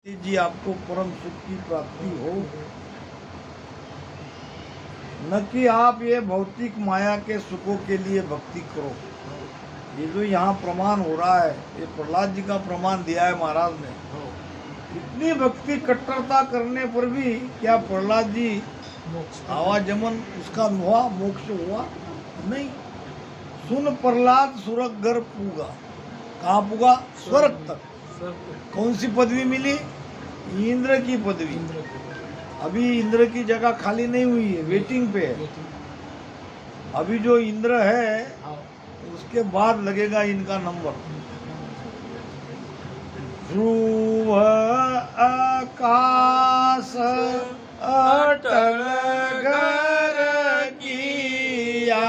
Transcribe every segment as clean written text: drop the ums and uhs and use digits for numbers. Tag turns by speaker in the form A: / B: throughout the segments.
A: जी आपको परम सुख की प्राप्ति हो, न कि आप ये भौतिक माया के सुखों के लिए भक्ति करो। ये जो यहाँ प्रमाण हो रहा है, ये प्रहलाद जी का प्रमाण दिया है महाराज ने। इतनी भक्ति कट्टरता करने पर भी क्या प्रहलाद जी आवाजमन उसका हुआ, मोक्ष हुआ नहीं। सुन प्रहलाद सुरग घर पूगा। कहाँ पूगा? स्वर्ग तक। कौन सी पदवी मिली? इंद्र की पदवी। अभी इंद्र की जगह खाली नहीं हुई है, वेटिंग पे है। अभी जो इंद्र है उसके बाद लगेगा इनका नंबर। ध्रुव आकाश अटल घर किया,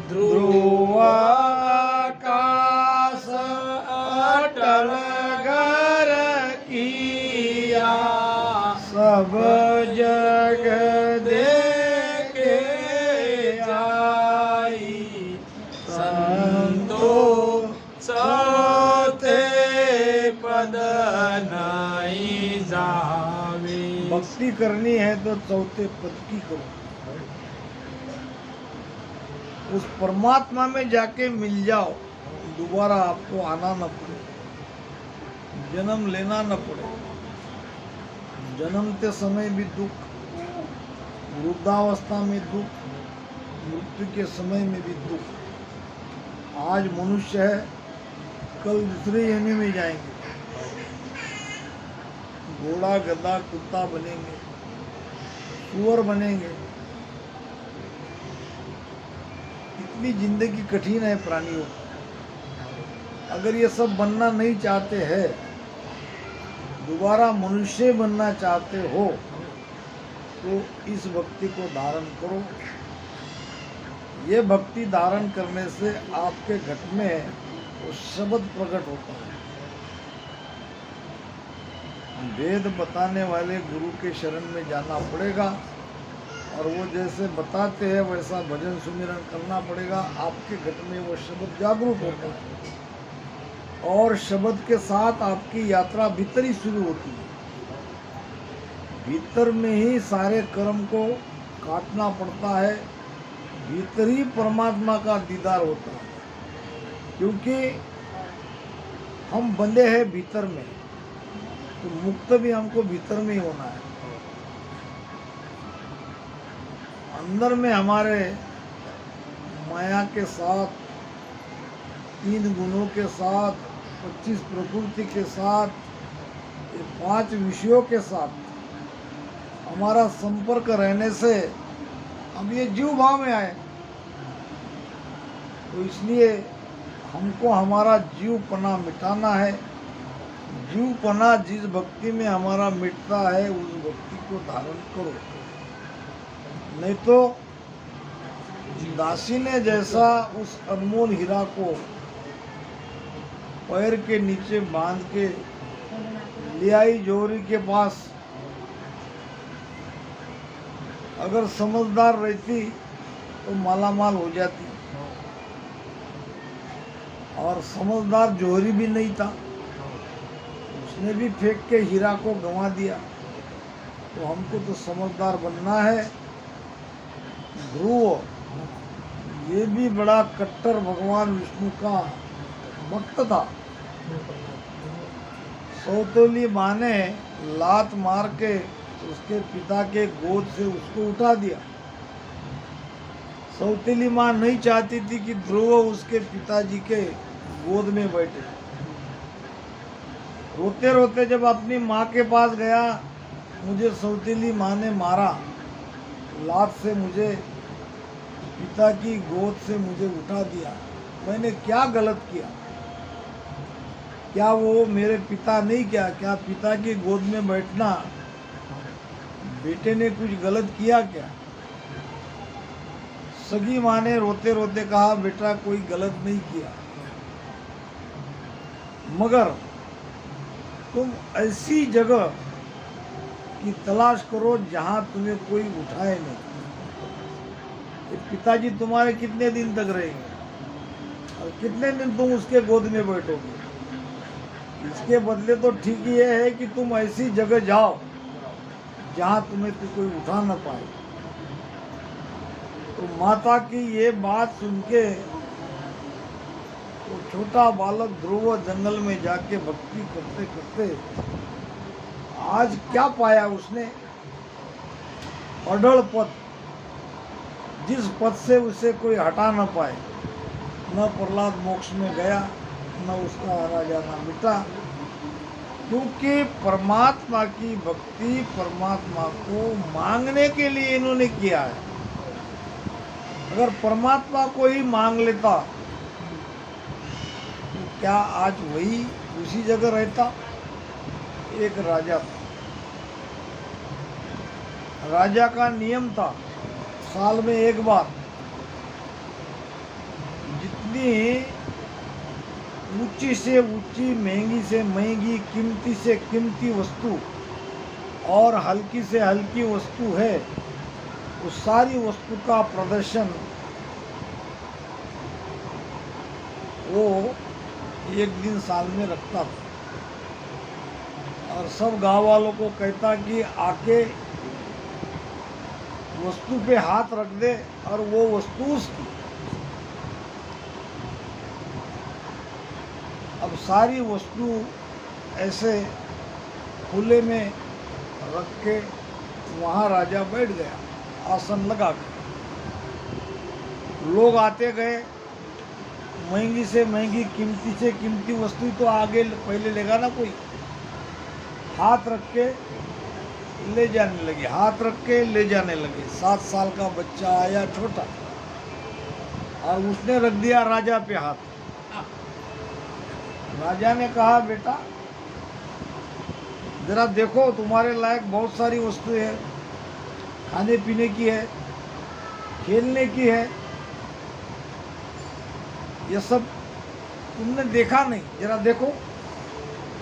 A: ध्रुव आकाश अटल घर किया, सब जग देखे आई, संतो चौथे पद नहीं जावे। भक्ति करनी है तो चौथे पद की करो। उस परमात्मा में जाके मिल जाओ, दोबारा आपको आना न पड़े, जन्म लेना न पड़े। जन्मते समय भी दुख, वृद्धावस्था में दुख, मृत्यु के समय में भी दुख। आज मनुष्य है, कल दूसरे योनि में जाएंगे, घोड़ा गधा कुत्ता बनेंगे, सुअर बनेंगे। इतनी जिंदगी कठिन है प्राणियों। अगर ये सब बनना नहीं चाहते हैं, दोबारा मनुष्य बनना चाहते हो, तो इस भक्ति को धारण करो। ये भक्ति धारण करने से आपके घट में वो शब्द प्रकट होता है। वेद बताने वाले गुरु के शरण में जाना पड़ेगा, और वो जैसे बताते हैं वैसा भजन सुमिरन करना पड़ेगा। आपके घट में वो शब्द जागरूक होता है, और शब्द के साथ आपकी यात्रा भीतर ही शुरू होती है। भीतर में ही सारे कर्म को काटना पड़ता है, भीतर ही परमात्मा का दीदार होता है। क्योंकि हम बंधे हैं भीतर में, तो मुक्त भी हमको भीतर में ही होना है। अंदर में हमारे माया के साथ, 3 गुणों के साथ, 25 प्रकृति के साथ, 5 विषयों के साथ हमारा संपर्क रहने से हम ये जीव भाव में आए। तो इसलिए हमको हमारा जीवपना मिटाना है। जीवपना जिस भक्ति में हमारा मिटता है, उस भक्ति को धारण करो। नहीं तो दासी ने जैसा उस अनमोल हीरा को पैर के नीचे बांध के ले आई जोहरी के पास, अगर समझदार रहती तो मालामाल हो जाती। और समझदार जोहरी भी नहीं था, उसने भी फेंक के हीरा को गंवा दिया। तो हमको तो समझदार बनना है। ध्रुव ये भी बड़ा कट्टर भगवान विष्णु का भक्त था। सौतेली माँ ने लात मार के उसके पिता के गोद से उसको उठा दिया। सौतेली माँ नहीं चाहती थी कि ध्रुव उसके पिताजी के गोद में बैठे। रोते रोते जब अपनी माँ के पास गया, मुझे सौतेली माँ ने मारा, लात से मुझे पिता की गोद से मुझे उठा दिया, मैंने क्या गलत किया? क्या वो मेरे पिता नहीं? क्या पिता की गोद में बैठना बेटे ने कुछ गलत किया क्या? सगी माँ ने रोते रोते कहा, बेटा कोई गलत नहीं किया, मगर तुम ऐसी जगह की तलाश करो जहां तुम्हें कोई उठाए नहीं। ये पिताजी तुम्हारे कितने दिन तक रहेंगे और कितने दिन तुम उसके गोद में बैठोगे? इसके बदले तो ठीक ये है कि तुम ऐसी जगह जाओ जहाँ तुम्हें तो कोई उठा न पाए। तो माता की ये बात सुन के वो छोटा बालक ध्रुव जंगल में जाके भक्ति करते करते आज क्या पाया उसने? अढ़ल पद, जिस पद से उसे कोई हटा न पाए। न प्रहलाद मोक्ष में गया, न उसका आना जाना मिटा, क्योंकि परमात्मा की भक्ति परमात्मा को मांगने के लिए इन्होंने किया है। अगर परमात्मा को ही मांग लेता तो क्या आज वही उसी जगह रहता? एक राजा था, राजा का नियम था साल में एक बार जितनी ऊंची से ऊंची, महंगी से महंगी, कीमती से कीमती वस्तु और हल्की से हल्की वस्तु है, उस सारी वस्तु का प्रदर्शन वो एक दिन साल में रखता था और सब गांव वालों को कहता कि आके वस्तु पे हाथ रख दे और वो वस्तु उसकी। अब सारी वस्तु ऐसे खुले में रख के वहाँ राजा बैठ गया, आसन लगा कर। लोग आते गए, महंगी से महंगी, कीमती से कीमती वस्तु तो आगे पहले लेगा ना कोई। हाथ रख के ले जाने लगे, हाथ रख के ले जाने लगे। 7 साल का बच्चा आया छोटा और उसने रख दिया राजा पे हाथ। राजा ने कहा, बेटा जरा देखो, तुम्हारे लायक बहुत सारी वस्तुएं हैं, खाने पीने की है, खेलने की है, ये सब तुमने देखा नहीं, जरा देखो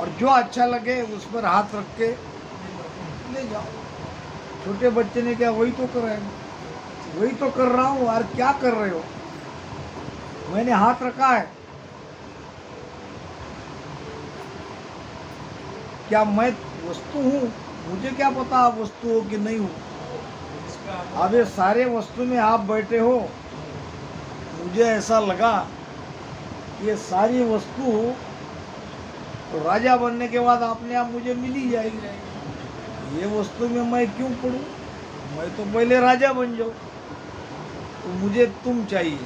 A: और जो अच्छा लगे उस पर हाथ रख के ले जाओ। छोटे बच्चे ने क्या, वही तो कर रहे हैं, वही तो कर रहा हूँ। यार क्या कर रहे हो? मैंने हाथ रखा है, क्या मैं वस्तु हूँ? मुझे क्या पता आप वस्तु हो कि नहीं हो? अब ये सारे वस्तु में आप बैठे हो, मुझे ऐसा लगा ये सारी वस्तु तो राजा बनने के बाद अपने आप मुझे मिल ही जाएगी। ये वस्तु में मैं क्यों पढ़ूं? मैं तो पहले राजा बन जाऊं। तो मुझे तुम चाहिए,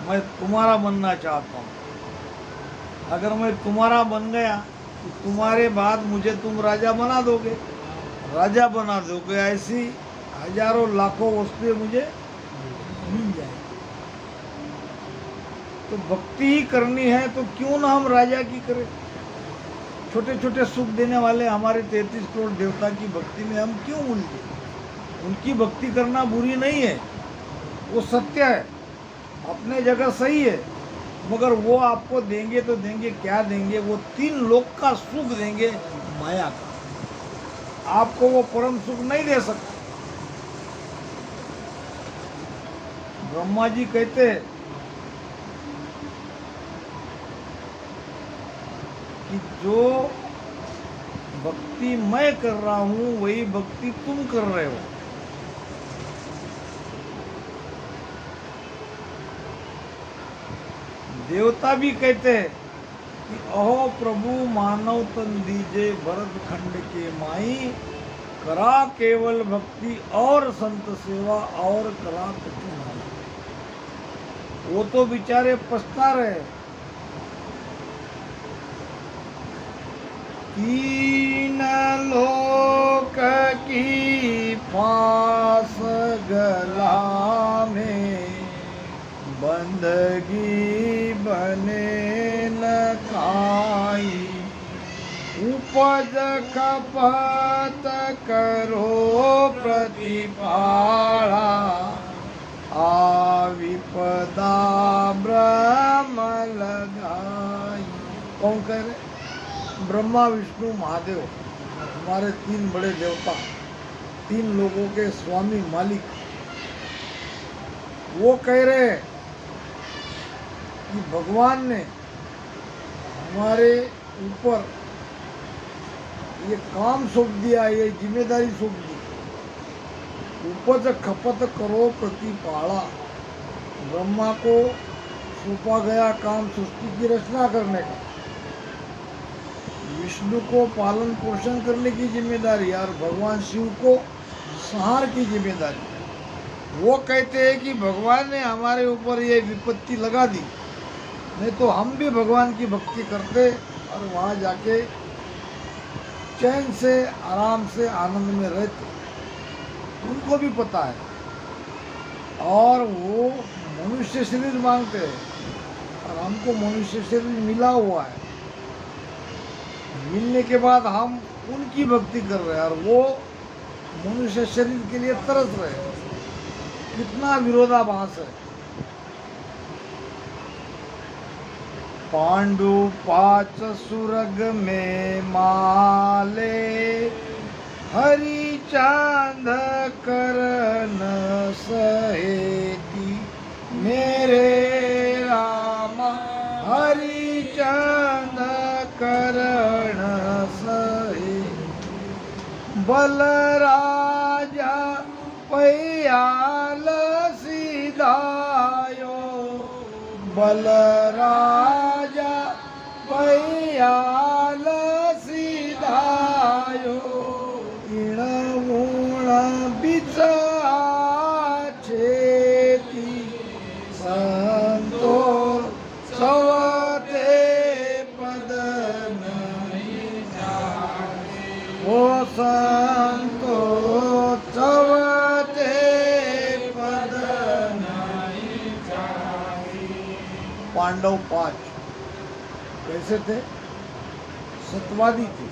A: मैं तुम्हारा बनना चाहता हूँ। अगर मैं तुम्हारा बन गया तो तुम्हारे बाद मुझे तुम राजा बना दोगे, राजा बना दोगे, ऐसी हजारों लाखों वस्तुएं मुझे मिल जाएगी। तो भक्ति ही करनी है तो क्यों ना हम राजा की करें? छोटे छोटे सुख देने वाले हमारे 33 करोड़ देवता की भक्ति में हम क्यों उलझे? उनकी भक्ति करना बुरी नहीं है, वो सत्य है, अपने जगह सही है, मगर वो आपको देंगे तो देंगे क्या देंगे? वो 3 लोक का सुख देंगे, माया का। आपको वो परम सुख नहीं दे सकते। ब्रह्मा जी कहते कि जो भक्ति मैं कर रहा हूं वही भक्ति तुम कर रहे हो। देवता भी कहते हैं कि अहो प्रभु मानव तन दीजे भरत खंड के माई, करा केवल भक्ति और संत सेवा और करा कछु नाई। वो तो बेचारे पछता रहे। 3 लोक की फांस गला में, बंदगी बने न खाई। उपज खपत करो प्रतिपाला, विपदा ब्रह्म लगाई। कौन कह रहे? ब्रह्मा विष्णु महादेव, हमारे 3 बड़े देवता, 3 लोगों के स्वामी मालिक। वो कह रहे कि भगवान ने हमारे ऊपर ये काम सौंप दिया, ये जिम्मेदारी सौंप दी, उपज खपत करो प्रतिपाला। ब्रह्मा को सौंपा गया काम सृष्टि की रचना करने का, विष्णु को पालन पोषण करने की जिम्मेदारी और भगवान शिव को संहार की जिम्मेदारी। वो कहते हैं कि भगवान ने हमारे ऊपर ये विपत्ति लगा दी, नहीं तो हम भी भगवान की भक्ति करते और वहाँ जाके चैन से आराम से आनंद में रहते। उनको भी पता है, और वो मनुष्य शरीर मांगते हैं और हमको मनुष्य शरीर मिला हुआ है। मिलने के बाद हम उनकी भक्ति कर रहे हैं और वो मनुष्य शरीर के लिए तरस रहे हैं। कितना विरोधाभास है। पांडु पाच सुरग में माले, हरि चांद करन सहेती। मेरे रामा हरि चांद करण सहे। बल राजा पैयाल सिधायो, बल राजा पैयाल सिधायो। इण ऊण बिचा छेती, संतो सवते पद नहीं जाने। वो संतो सवते पद नहीं जाने। पांडव 5 कैसे थे? सत्यवादी थे।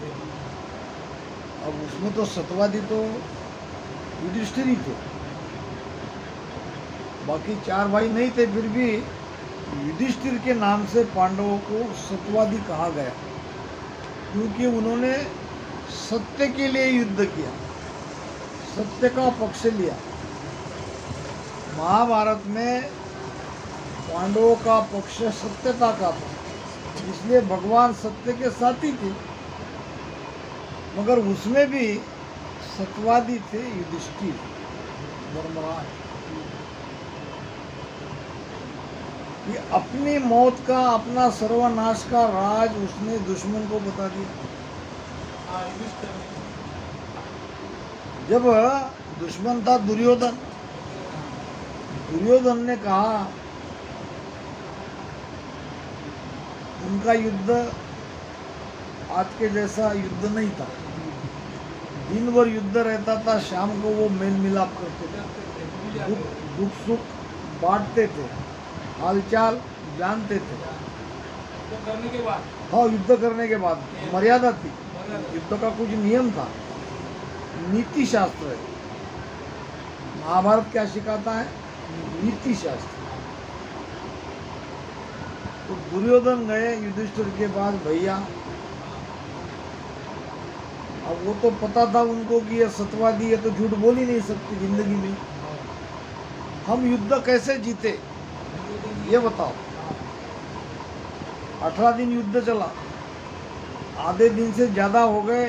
A: अब उसमें तो सत्यवादी तो युधिष्ठिर ही थे, बाकी 4 भाई नहीं थे। फिर भी युधिष्ठिर के नाम से पांडवों को सत्यवादी कहा गया, क्योंकि उन्होंने सत्य के लिए युद्ध किया, सत्य का पक्ष लिया। महाभारत में पांडवों का पक्ष सत्यता का था, इसलिए भगवान सत्य के साथी थे। मगर उसमें भी सत्यवादी थे युधिष्ठिर, धर्मराज। ये अपनी मौत का, अपना सर्वनाश का राज उसने दुश्मन को बता दिया। जब दुश्मन था दुर्योधन, दुर्योधन ने कहा, उनका युद्ध आज के जैसा युद्ध नहीं था। दिन भर युद्ध रहता था, शाम को वो मेल मिलाप करते थे, दुख सुख बांटते थे, हालचाल जानते थे।
B: करने के बाद,
A: हाँ, युद्ध करने के बाद मर्यादा थी, युद्ध का कुछ नियम था, नीति शास्त्र है। महाभारत क्या सिखाता है? नीति शास्त्र। तो दुर्योधन गए युधिष्ठिर के पास, भैया। अब वो तो पता था उनको कि ये सत्यवादी है, तो झूठ बोल ही नहीं सकती जिंदगी में। हम युद्ध कैसे जीते ये बताओ। 18 दिन युद्ध चला, आधे दिन से ज्यादा हो गए।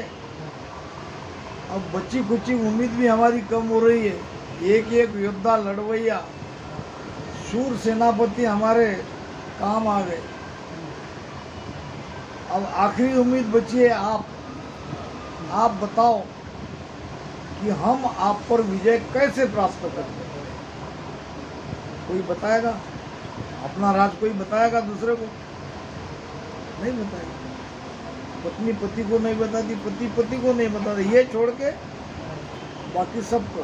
A: अब बच्ची कुची उम्मीद भी हमारी कम हो रही है। एक एक योद्धा लड़वैया शूर सेनापति हमारे काम आ गए। अब आखिरी उम्मीद बची है आप बताओ कि हम आप पर विजय कैसे प्राप्त करें। कोई बताएगा? अपना राज कोई बताएगा दूसरे को? नहीं बताएगा। पत्नी पति को नहीं बताती, पति पति को नहीं बताता, ये छोड़ के बाकी सबको।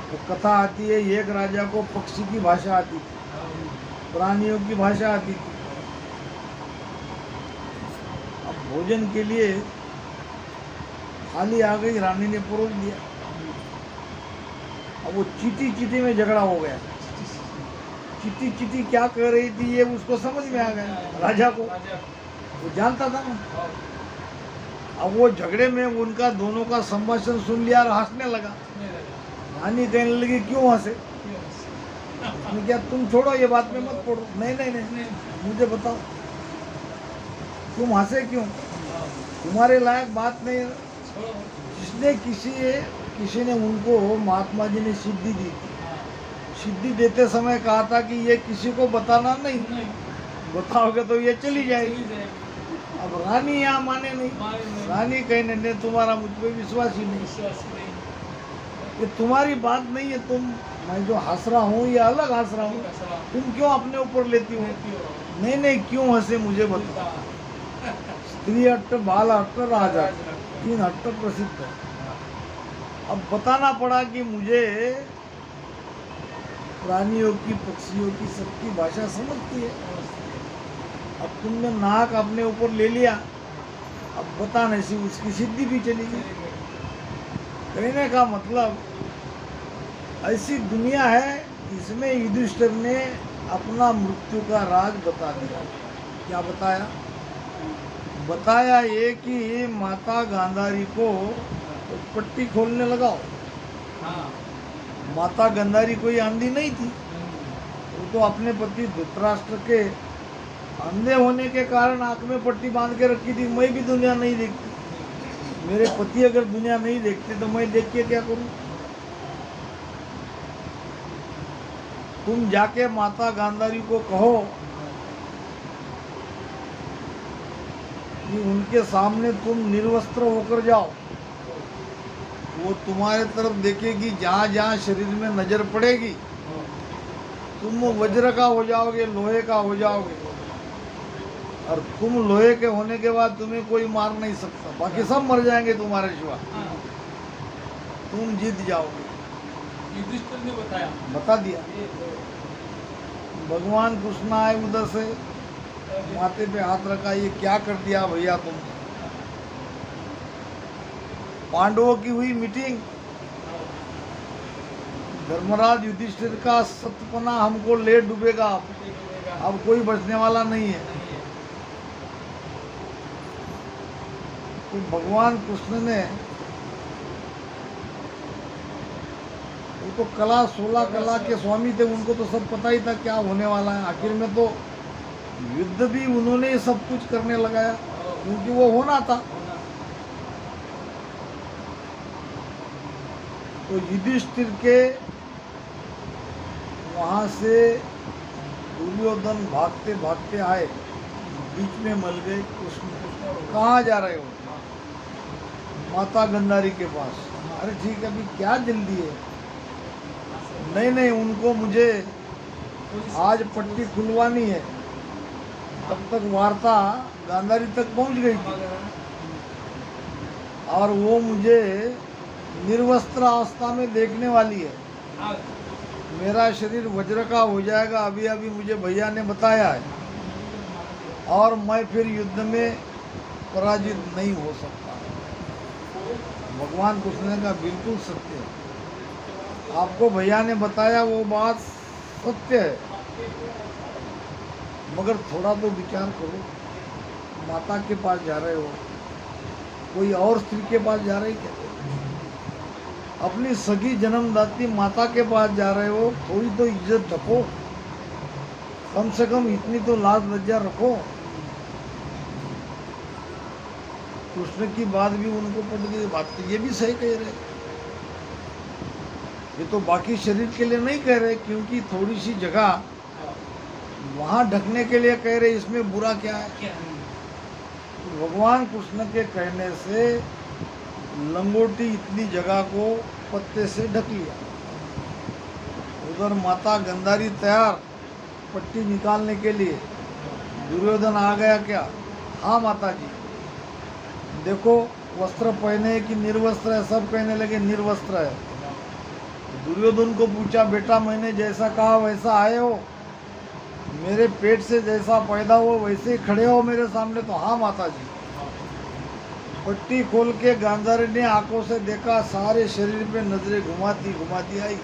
A: तो कथा आती है, एक राजा को पक्षी की भाषा आती थी, प्राणियों की भाषा आती थी। अब भोजन के लिए थाली आ गई, रानी ने परोस दिया। अब वो चीटी में झगड़ा हो गया। चीटी क्या कह रही थी ये उसको समझ में आ गया, राजा को। वो जानता था ना। अब वो झगड़े में उनका दोनों का संभाषण सुन लिया और हंसने लगा। रानी कहने लगी, क्यों हंसे? उसने क्या, तुम छोड़ो ये बात में मत पड़ो। नहीं नहीं नहीं, मुझे बताओ तुम हंसे क्यों, तुम्हारे लायक बात नहीं है।
B: छोड़ो।
A: जिसने किसी ने उनको, महात्मा जी ने सिद्धि दी थी, सिद्धि देते समय कहा था कि ये किसी को बताना नहीं,
B: नहीं,
A: बताओगे तो ये चली जाएगी।
B: चली जाएगी।
A: अब रानी यहाँ माने नहीं,
B: माने नहीं।
A: रानी कहने ने तुम्हारा मुझ पे विश्वास ही नहीं,
B: विश्वास नहीं।
A: ये तुम्हारी बात नहीं है। तुम, मैं जो हंस रहा हूँ ये अलग हंस रहा हूँ,
B: कसरा।
A: तुम क्यों अपने ऊपर लेती हो।
B: लेती हो।
A: नहीं नहीं, क्यों हंसे मुझे बताओ। स्त्री हट्ट, बाल हट्ट, राजा, तीन हट्ट प्रसिद्ध है। अब बताना पड़ा कि मुझे प्राणियों की, पक्षियों की, सबकी भाषा समझती है। अब तुमने नाक अपने ऊपर ले लिया, अब बताने से उसकी सिद्धि भी चली गई। कहने का मतलब ऐसी दुनिया है, इसमें युधिष्ठिर ने अपना मृत्यु का राज बता दिया। क्या बताया? बताया ये कि माता गांधारी को पट्टी खोलने लगाओ।
B: हाँ।
A: माता गांधारी कोई अंधी नहीं थी, वो तो अपने पति धृतराष्ट्र के अंधे होने के कारण आंख में पट्टी बांध के रखी थी। मैं भी दुनिया नहीं देखती, मेरे पति अगर दुनिया नहीं देखते तो मैं देख के क्या करूं। तुम जाके माता गांधारी को कहो कि उनके सामने तुम निर्वस्त्र होकर जाओ, वो तुम्हारे तरफ देखेगी, जहाँ जहाँ शरीर में नजर पड़ेगी तुम वज्र का हो जाओगे, लोहे का हो जाओगे, और तुम लोहे के होने के बाद तुम्हें कोई मार नहीं सकता, बाकी सब मर जाएंगे तुम्हारे सिवा,
B: हाँ।
A: तुम जीत जाओगे।
B: युधिष्ठिर ने बताया।
A: बता दिया।
B: ये
A: भगवान कृष्ण आए उधर से, माथे पे हाथ रखा, ये क्या कर दिया भैया तुमने। पांडवों की हुई मीटिंग, धर्मराज युधिष्ठिर का सतपना हमको ले डूबेगा, अब कोई बचने वाला नहीं है। तो भगवान कृष्ण ने, वो तो कला 16 कला के स्वामी थे, उनको तो सब पता ही था क्या होने वाला है। आखिर में तो युद्ध भी उन्होंने ही सब कुछ करने लगाया, क्योंकि वो होना था। तो युधिष्ठिर के वहाँ से दुर्योधन भागते भागते आए, बीच में मल गए कृष्ण। कहाँ जा रहे हो? माता गांधारी के पास। अरे ठीक है, अभी क्या जल्दी है? नहीं नहीं, उनको मुझे आज पट्टी खुलवानी है। तब तक वार्ता गांधारी तक पहुंच गई थी, और वो मुझे निर्वस्त्र अवस्था में देखने वाली है।
B: हाँ।
A: मेरा शरीर वज्र का हो जाएगा, अभी अभी मुझे भैया ने बताया है, और मैं फिर युद्ध में पराजित नहीं हो सकता। भगवान कृष्ण ने कहा बिल्कुल सत्य है, आपको भैया ने बताया वो बात सत्य है, मगर थोड़ा तो विचार करो। माता के पास जा रहे हो, कोई और स्त्री के पास जा रहे क्या? अपनी सगी जन्मदाती माता के पास जा रहे हो, थोड़ी तो इज्जत रखो, कम से कम इतनी तो लाज लज्जा रखो। कृष्ण की बात भी उनको पड़ गई, बात तो ये भी सही कह रहे, ये तो बाकी शरीर के लिए नहीं कह रहे, क्योंकि थोड़ी सी जगह वहाँ ढकने के लिए कह रहे, इसमें बुरा क्या है।
B: क्या?
A: तो भगवान कृष्ण के कहने से लंगोटी इतनी जगह को पत्ते से ढक लिया। उधर माता गांधारी तैयार पट्टी निकालने के लिए। दुर्योधन आ गया क्या? हाँ माता जी, देखो वस्त्र पहने कि निर्वस्त्र है? सब कहने लगे निर्वस्त्र है। दुर्योधन को पूछा, बेटा मैंने जैसा कहा वैसा आए हो? मेरे पेट से जैसा पैदा हो वैसे ही खड़े हो मेरे सामने? तो हाँ माता जी। पट्टी खोल के गांधारी ने आंखों से देखा, सारे शरीर पे नजरें घुमाती घुमाती आई,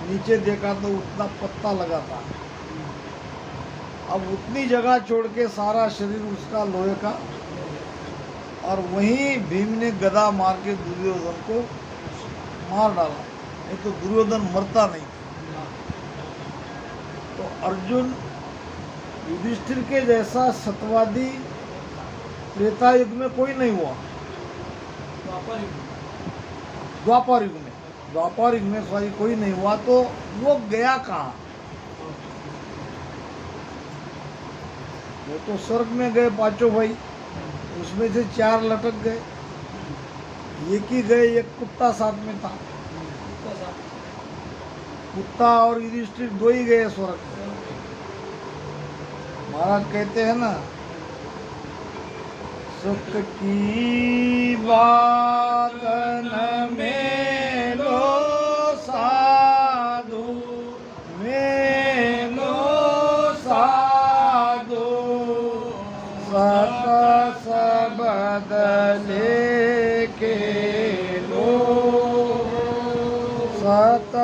A: नीचे देखा तो उतना पत्ता लगा था। अब उतनी जगह छोड़ के सारा शरीर उसका लोहे का, और वहीं भीम ने गदा मार के दुर्योधन को मार डाला। नहीं तो दुर्योधन मरता नहीं था। तो अर्जुन युधिष्ठिर के जैसा सत्यवादी त्रेता युग में कोई नहीं हुआ।
B: द्वापर युग।
A: द्वापर युग में सॉरी कोई नहीं हुआ, तो वो गया कहाँ? वो तो स्वर्ग में गए पांचों भाई, उसमें से 4 लटक गए, एक ही गए, एक कुत्ता साथ में था। कुत्ता और युधिष्ठिर 2 ही गए स्वर्ग में। महाराज कहते हैं ना, सुख की बात न मेलो साधु, मेलो साधु, सत सबदले के लो, सत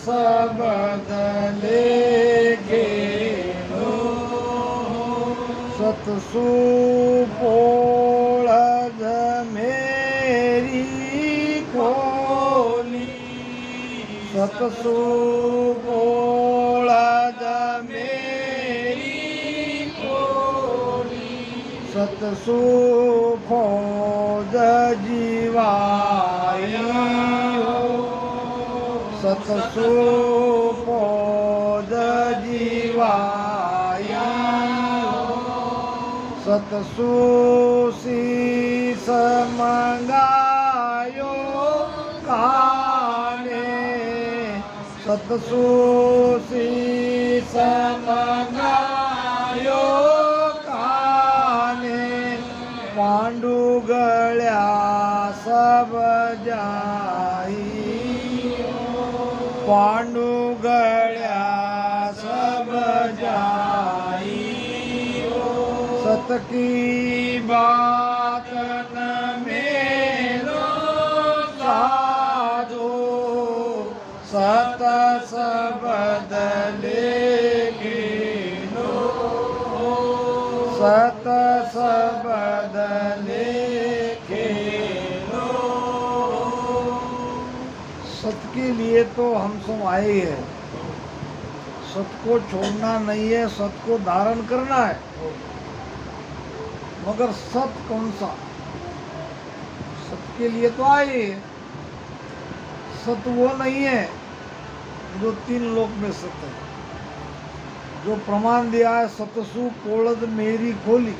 A: सबदले के लो, सतसुपोळज मेरी खोली, सतसुपोळज मेरी खोली, सतसुफौज जीवाई हो, सतसुफौज जीवाई, सतसुशीस मंगायो काने, सतसुशीस मंगायो काने, पांडु गळ्या सब जाई, पांडु गळ्या सब जाई, सत की बात न मेरो साधो, सत सबदले लो, सत सबदले लो। सत के लिए तो हम सब आए हैं, सत को छोड़ना नहीं है, सत को धारण करना है। मगर सत कौन सा? सत के लिए तो आए, सत वो नहीं है जो 3 लोक में सत है, जो प्रमाण दिया है सतसु पोळज मेरी खोली।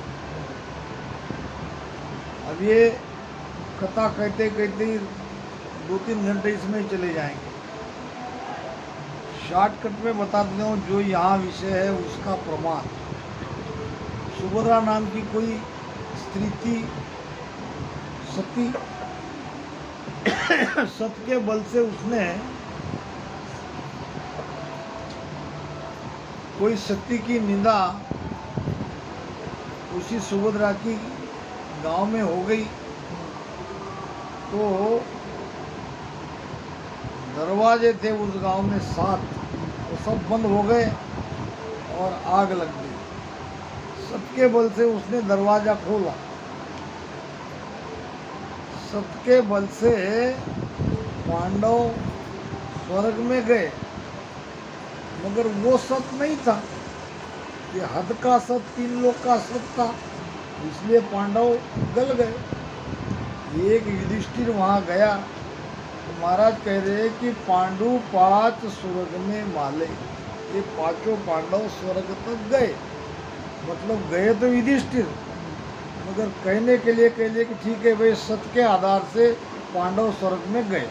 A: अब ये कथा कहते कहते 2-3 घंटे इसमें ही चले जाएंगे। शॉर्टकट में बता देता हूँ, जो यहाँ विषय है उसका प्रमाण। सुभद्रा नाम की कोई स्त्री थी, सती। सत के बल से उसने कोई सती की निंदा उसी सुभद्रा की गांव में हो गई, तो दरवाजे थे उस गांव में 7, वो सब बंद हो गए और आग लग गई। सत के बल से उसने दरवाजा खोला, सत के बल से पांडव स्वर्ग में गए, मगर वो सत नहीं था, ये हद का सत, 3 लोक का सत था, इसलिए पांडव गल गए। एक युधिष्ठिर वहाँ गया तो महाराज कह रहे कि पांडु 5 स्वर्ग में माले, ये 5 पांडव स्वर्ग तक गए। मतलब गए तो युधिष्ठिर, मगर कहने के लिए कह लिए कि ठीक है भाई, सत के आधार से पांडव स्वर्ग में गए,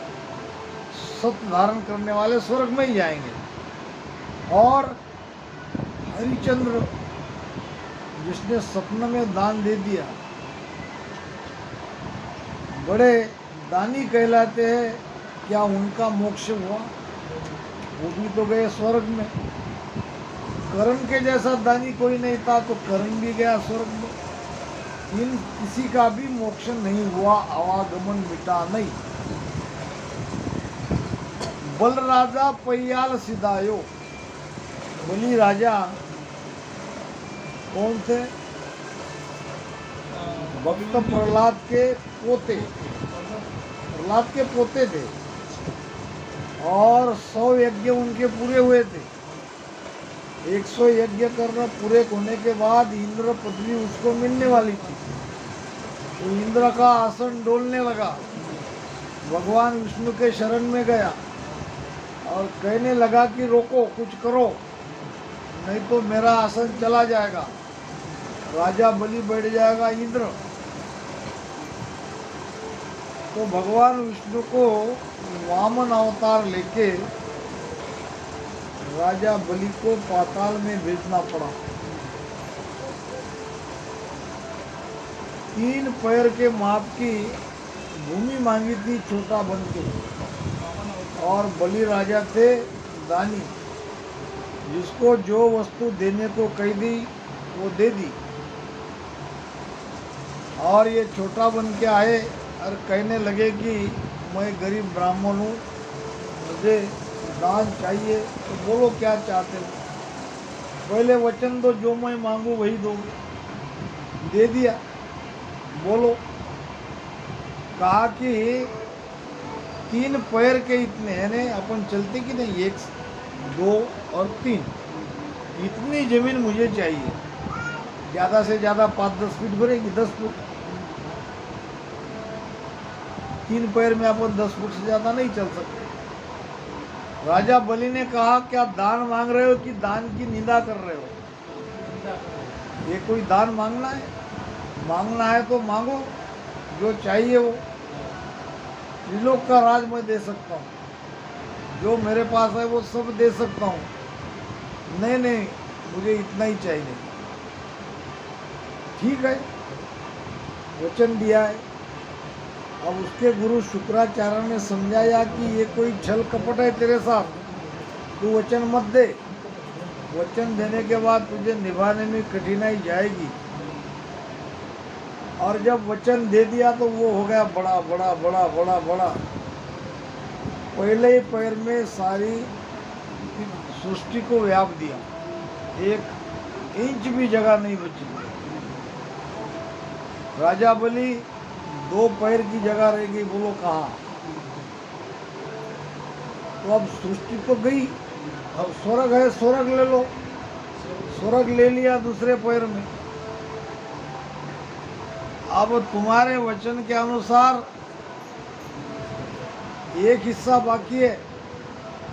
A: सत धारण करने वाले स्वर्ग में ही जाएंगे। और हरिचंद्र जिसने स्वप्न में दान दे दिया, बड़े दानी कहलाते हैं, क्या उनका मोक्ष हुआ? वो भी तो गए स्वर्ग में। कर्ण के जैसा दानी कोई नहीं था, तो कर्ण भी गया स्वर्ग में। किसी का भी मोक्ष नहीं हुआ, आवागमन मिटा नहीं। बल राजा पैयाल सिधायो, बलि राजा कौन थे? भक्त प्रहलाद के पोते, प्रहलाद के पोते थे, और 100 यज्ञ उनके पूरे हुए थे। 100 यज्ञ करना पूरे होने के बाद इंद्र पदवी उसको मिलने वाली थी। तो इंद्र का आसन डोलने लगा, भगवान विष्णु के शरण में गया और कहने लगा कि रोको, कुछ करो, नहीं तो मेरा आसन चला जाएगा, राजा बलि बैठ जाएगा इंद्र। तो भगवान विष्णु को वामन अवतार लेके राजा बलि को पाताल में भेजना पड़ा। 3 पैर के माप की भूमि मांगी थी छोटा बन के, और बलि राजा थे दानी, जिसको जो वस्तु देने को कही दी वो दे दी। और ये छोटा बन के आए और कहने लगे कि मैं गरीब ब्राह्मण हूँ, मुझे दान चाहिए, तो बोलो क्या चाहते हो। पहले वचन दो, जो मैं मांगू वही दोगे। दे दिया, बोलो। कहा कि 3 पैर के इतने है, अपन चलते कि नहीं, 1, 2 और 3, इतनी जमीन मुझे चाहिए। ज़्यादा से ज़्यादा 5-10 फीट भरेगी, 10 फुट। 3 पैर में अपन 10 फुट से ज़्यादा नहीं चल सकते। राजा बलि ने कहा, क्या दान मांग रहे हो कि दान की निंदा कर रहे हो। ये कोई दान मांगना है? मांगना है तो मांगो, जो चाहिए वो। त्रिलोक का राज मैं दे सकता हूँ, जो मेरे पास है वो सब दे सकता हूँ। नहीं नहीं, मुझे इतना ही चाहिए। ठीक है, वचन दिया है। अब उसके गुरु शुक्राचार्य ने समझाया कि ये कोई छल कपट है तेरे साथ, तू वचन मत दे। वचन देने के बाद तुझे निभाने में कठिनाई जाएगी। और जब वचन दे दिया तो वो हो गया बड़ा बड़ा बड़ा बड़ा बड़ा। पहले ही पैर में सारी सृष्टि को व्याप दिया, 1 इंच भी जगह नहीं बची। राजा बलि 2 पैर की जगह रह गई, बोलो कहाँ। तो अब सृष्टि तो गई, अब स्वर्ग है, स्वर्ग ले लो। स्वर्ग ले लिया दूसरे पैर में। अब तुम्हारे वचन के अनुसार एक हिस्सा बाकी है,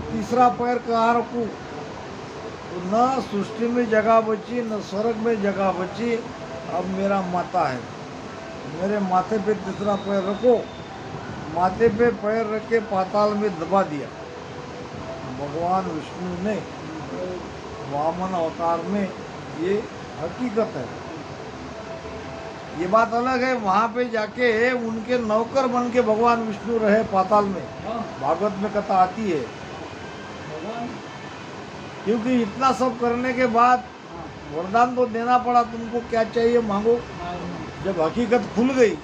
A: तीसरा पैर कहाँ रखूं। तो न सृष्टि में जगह बची, न स्वर्ग में जगह बची। अब मेरा माता है, मेरे माथे पे तीसरा पैर रखो। माथे पे पैर रख के पाताल में दबा दिया। भगवान विष्णु ने वामन अवतार में, ये हकीकत है। ये बात अलग है, वहाँ पे जाके उनके नौकर बन के भगवान विष्णु रहे पाताल में। भागवत में कथा आती है। क्योंकि इतना सब करने के बाद वरदान तो देना पड़ा, तुमको क्या चाहिए मांगो। जब हकीकत खुल गई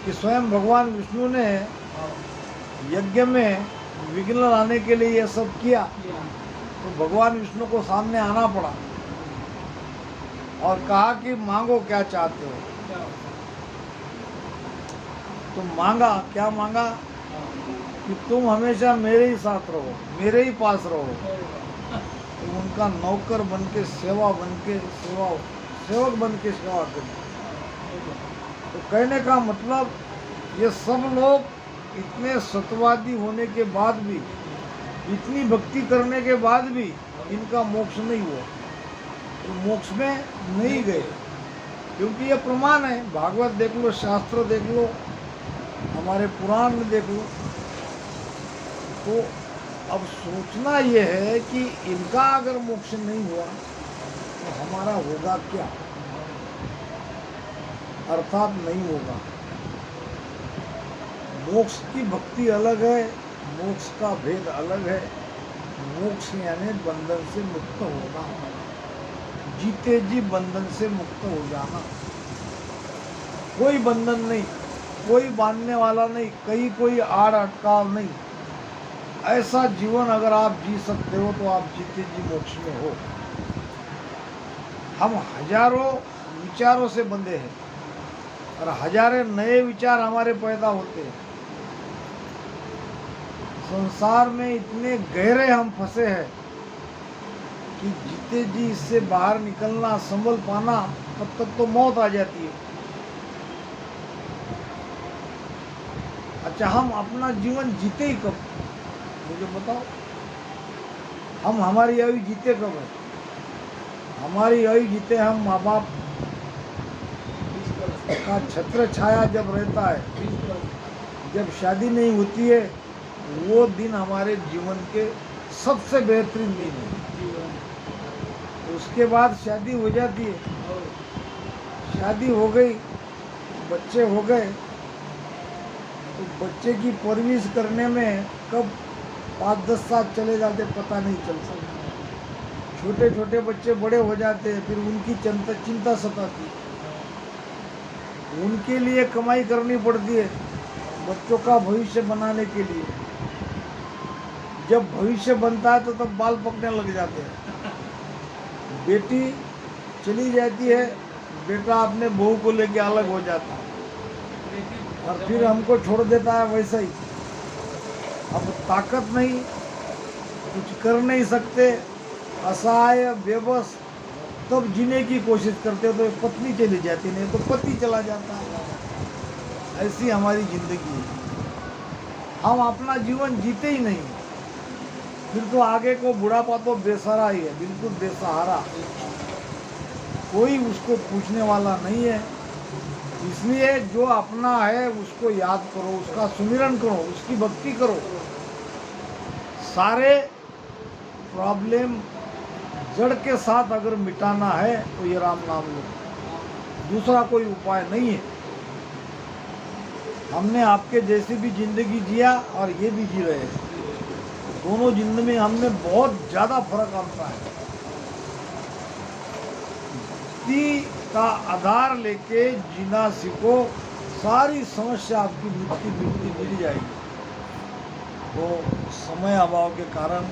A: कि स्वयं भगवान विष्णु ने यज्ञ में विघ्न लाने के लिए ये सब किया, तो भगवान विष्णु को सामने आना पड़ा और कहा कि मांगो क्या चाहते हो। तो मांगा, क्या मांगा कि तुम हमेशा मेरे ही साथ रहो, मेरे ही पास रहो। तो उनका नौकर बन के, सेवा बन के, सेवक बन के सेवा करी। तो कहने का मतलब, ये सब लोग इतने सत्यवादी होने के बाद भी, इतनी भक्ति करने के बाद भी इनका मोक्ष नहीं हुआ। तो मोक्ष में नहीं गए, क्योंकि ये प्रमाण है। भागवत देख लो, शास्त्र देख लो, हमारे पुराण में देख लो। तो अब सोचना ये है कि इनका अगर मोक्ष नहीं हुआ तो हमारा होगा क्या, अर्थात नहीं होगा। मोक्ष की भक्ति अलग है, मोक्ष का भेद अलग है। मोक्ष यानी बंधन से मुक्त होना, जीते जी बंधन से मुक्त हो जाना। कोई बंधन नहीं, कोई बांधने वाला नहीं, कहीं कोई आड़ अटकाव नहीं। ऐसा जीवन अगर आप जी सकते हो तो आप जीते जी मोक्ष में हो। हम हजारों विचारों से बंधे हैं और हजारों नए विचार हमारे पैदा होते हैं। संसार में इतने गहरे हम फंसे हैं कि जीते जी इससे बाहर निकलना, संभल पाना, तब तक तो मौत आ जाती है। अच्छा, हम अपना जीवन जीते ही कब, मुझे बताओ। हम हमारी आयु जीते कब है? हमारी आयु जीते हम माँ बाप का छत्र छाया जब रहता है, जब शादी नहीं होती है, वो दिन हमारे जीवन के सबसे बेहतरीन दिन है। उसके बाद शादी हो जाती है, शादी हो गई, बच्चे हो गए, तो बच्चे की परवरिश करने में कब 5-10 साल चले जाते पता नहीं चलता। छोटे छोटे बच्चे बड़े हो जाते हैं, फिर उनकी चिंता सताती है। उनके लिए कमाई करनी पड़ती है, बच्चों का भविष्य बनाने के लिए। जब भविष्य बनता है तो तब बाल पकने लग जाते हैं। बेटी चली जाती है, बेटा अपने बहू को लेके अलग हो जाता है और फिर हमको छोड़ देता है वैसा ही। अब ताकत नहीं, कुछ कर नहीं सकते, असहाय बेबस, तब जीने की कोशिश करते हो तो पत्नी चली जाती, नहीं तो पति चला जाता है। ऐसी हमारी जिंदगी है। हम अपना जीवन जीते ही नहीं, फिर तो आगे को बुढ़ापा तो बेसहारा ही है, बिल्कुल बेसहारा। कोई उसको पूछने वाला नहीं है। इसलिए जो अपना है उसको याद करो, उसका सुमिरन करो, उसकी भक्ति करो। सारे प्रॉब्लम जड़ के साथ अगर मिटाना है तो ये राम नाम लो, दूसरा कोई उपाय नहीं है। हमने आपके जैसी भी जिंदगी जिया और ये भी जी रहे हैं, दोनों जिंदगी में हमने बहुत ज़्यादा फर्क आता है। भक्ति का आधार लेके जीना सीखो, सारी समस्या आपकी मिटती मिल जाएगी। तो समय अभाव के कारण